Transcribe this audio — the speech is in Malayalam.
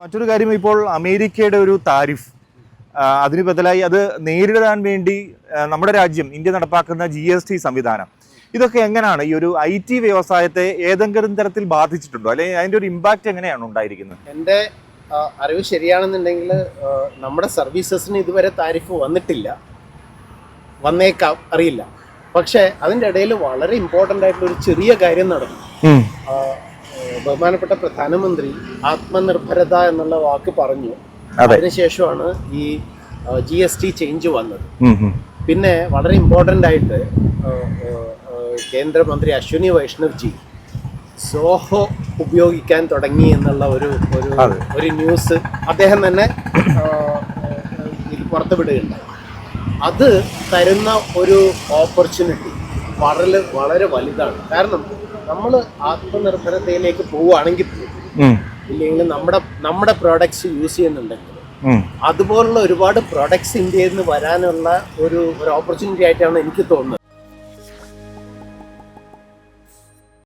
മറ്റൊരു കാര്യം, ഇപ്പോൾ അമേരിക്കയുടെ ഒരു താരിഫ്, അതിന് ബദലായി അത് നേരിടാൻ വേണ്ടി നമ്മുടെ രാജ്യം ഇന്ത്യ നടപ്പാക്കുന്ന GST സംവിധാനം, ഇതൊക്കെ എങ്ങനെയാണ് ഈ ഒരു IT വ്യവസായത്തെ ഏതെങ്കിലും തരത്തിൽ ബാധിച്ചിട്ടുണ്ടോ, അല്ലെങ്കിൽ അതിന്റെ ഒരു ഇമ്പാക്ട് എങ്ങനെയാണ് ഉണ്ടായിരിക്കുന്നത്? എൻ്റെ അറിവ് ശരിയാണെന്നുണ്ടെങ്കിൽ നമ്മുടെ സർവീസസിന് ഇതുവരെ താരിഫ് വന്നിട്ടില്ല, വന്നേക്കാം, അറിയില്ല. പക്ഷേ അതിൻ്റെ ഇടയിൽ വളരെ ഇമ്പോർട്ടൻ്റ് ആയിട്ടുള്ള ഒരു ചെറിയ കാര്യം നടന്നു. ബഹുമാനപ്പെട്ട പ്രധാനമന്ത്രി ആത്മനിർഭരത എന്നുള്ള വാക്ക് പറഞ്ഞു. അതിനുശേഷമാണ് ഈ GST ചേഞ്ച് വന്നത്. പിന്നെ വളരെ ഇമ്പോർട്ടൻ്റ് ആയിട്ട് കേന്ദ്രമന്ത്രി അശ്വിനി വൈഷ്ണവ് ജി സോഹോ ഉപയോഗിക്കാൻ തുടങ്ങി എന്നുള്ള ഒരു ന്യൂസ് അദ്ദേഹം തന്നെ ഇത് പുറത്തുവിടുകയുണ്ടായി. അത് തരുന്ന ഒരു ഓപ്പർച്യൂണിറ്റി വളരെ വലുതാണ്. കാരണം നമ്മൾ ആത്മനിർഭരതയിലേക്ക് പോവുകയാണെങ്കിൽ ഇല്ലെങ്കിൽ നമ്മുടെ പ്രോഡക്ട്സ് യൂസ് ചെയ്യുന്നുണ്ടെങ്കിൽ അതുപോലുള്ള ഒരുപാട് പ്രോഡക്ട്സ് ഇന്ത്യയിൽ നിന്ന് വരാനുള്ള ഒരു ഓപ്പർച്യൂണിറ്റി ആയിട്ടാണ് എനിക്ക് തോന്നുന്നത്.